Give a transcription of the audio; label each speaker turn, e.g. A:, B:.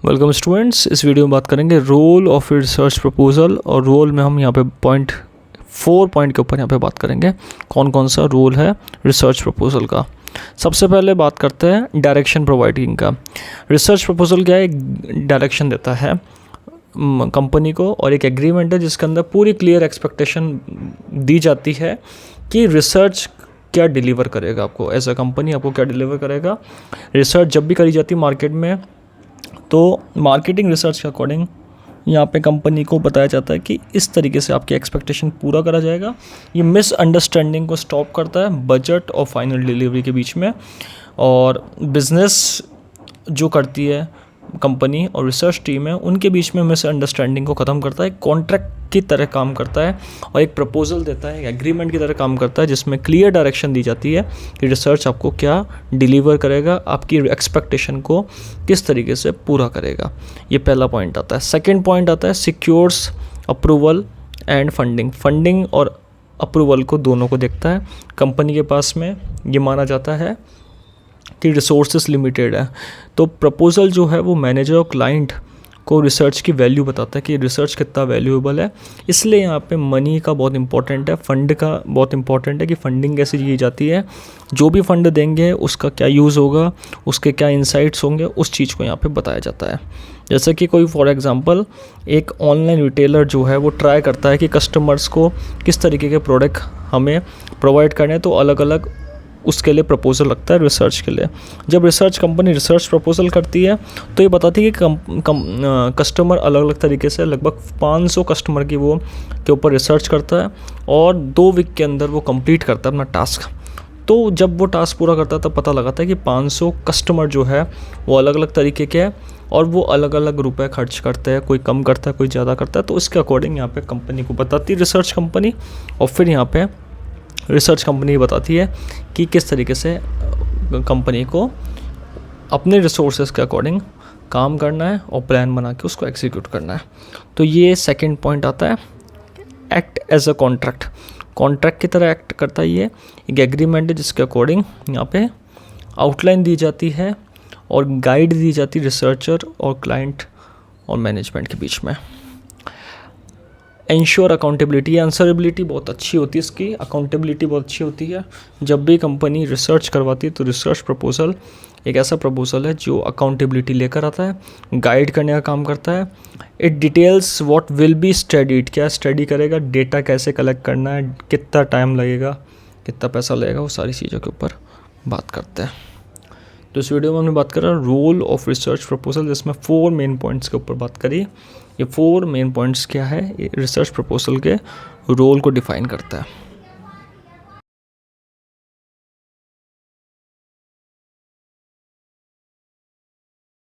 A: Welcome students. इस video में बात करेंगे रोल ऑफ रिसर्च प्रपोजल, और रोल में हम यहाँ पे फोर पॉइंट के ऊपर यहाँ पे बात करेंगे कौन कौन सा रोल है रिसर्च प्रपोजल का। सबसे पहले बात करते हैं डायरेक्शन प्रोवाइडिंग का। रिसर्च प्रपोजल क्या है? एक डायरेक्शन देता है कंपनी को, और एक एग्रीमेंट है जिसके अंदर पूरी क्लियर एक्सपेक्टेशन दी जाती है कि रिसर्च क्या डिलीवर करेगा आपको, एज अ कंपनी आपको क्या डिलीवर करेगा। रिसर्च जब भी करी जाती है मार्केट में, तो मार्केटिंग रिसर्च के अकॉर्डिंग यहाँ पे कंपनी को बताया जाता है कि इस तरीके से आपकी एक्सपेक्टेशन पूरा करा जाएगा। ये मिसअंडरस्टैंडिंग को स्टॉप करता है बजट और फाइनल डिलीवरी के बीच में। और बिजनेस जो करती है कंपनी और रिसर्च टीम है, उनके बीच में मिसअंडरस्टैंडिंग को ख़त्म करता है। कॉन्ट्रैक्ट की तरह काम करता है और एक प्रपोजल देता है, एक एग्रीमेंट की तरह काम करता है, जिसमें क्लियर डायरेक्शन दी जाती है कि रिसर्च आपको क्या डिलीवर करेगा, आपकी एक्सपेक्टेशन को किस तरीके से पूरा करेगा। ये पहला पॉइंट आता है। सेकेंड पॉइंट आता है secures approval and funding. Funding और अप्रूवल को दोनों को देखता है। कंपनी के पास में ये माना जाता है कि रिसोर्सेस लिमिटेड है, तो प्रपोजल जो है वो मैनेजर और क्लाइंट को रिसर्च की वैल्यू बताता है कि रिसर्च कितना वैल्यूएबल है। इसलिए यहाँ पे मनी का बहुत इंपॉर्टेंट है, फंड का बहुत इंपॉर्टेंट है कि फंडिंग कैसे की जाती है, जो भी फंड देंगे उसका क्या यूज़ होगा, उसके क्या इंसाइट्स होंगे, उस चीज़ को यहाँ पे बताया जाता है। जैसे कि कोई फॉर एग्जांपल एक ऑनलाइन रिटेलर जो है वो ट्राई करता है कि कस्टमर्स को किस तरीके के प्रोडक्ट हमें प्रोवाइड करने, तो अलग अलग उसके लिए प्रपोजल लगता है रिसर्च के लिए। जब रिसर्च कंपनी रिसर्च प्रपोजल करती है तो ये बताती है कि कस्टमर अलग अलग तरीके से, लगभग 500 कस्टमर की वो के ऊपर रिसर्च करता है और 2 वीक के अंदर वो कंप्लीट करता है अपना टास्क। तो जब वो टास्क पूरा करता है तब पता लगाता है कि 500 कस्टमर जो है वो अलग अलग तरीके के हैं और वो अलग अलग रुपए खर्च करते हैं, कोई कम करता है कोई ज़्यादा करता है। तो इसके अकॉर्डिंग यहाँ पे कंपनी को बताती है रिसर्च कंपनी, और फिर यहाँ पे रिसर्च कंपनी बताती है कि किस तरीके से कंपनी को अपने रिसोर्सेज के अकॉर्डिंग काम करना है और प्लान बना के उसको एग्जीक्यूट करना है। तो ये सेकंड पॉइंट आता है act as a contract. Contract की तरह एक्ट करता है ये, एक एग्रीमेंट है जिसके अकॉर्डिंग यहाँ पे आउटलाइन दी जाती है और गाइड दी जाती है रिसर्चर और क्लाइंट और मैनेजमेंट के बीच में। इंश्योर अकाउंटेबिलिटी, आंसरेबिलिटी बहुत अच्छी होती है इसकी, अकाउंटेबिलिटी बहुत अच्छी होती है। जब भी कंपनी रिसर्च करवाती है तो रिसर्च प्रपोजल एक ऐसा प्रपोजल है जो अकाउंटेबिलिटी लेकर आता है, गाइड करने का काम करता है। It details what will be studied, क्या स्टडी करेगा, डेटा कैसे कलेक्ट करना है, कितना टाइम लगेगा, कितना पैसा लगेगा, वो सारी चीज़ों के ऊपर बात करते हैं। तो इस वीडियो में हमने बात करा रोल ऑफ रिसर्च प्रपोजल, जिसमें 4 मेन पॉइंट्स के ऊपर बात करी। ये 4 मेन पॉइंट्स क्या है, ये रिसर्च प्रपोजल के रोल को डिफाइन करता है।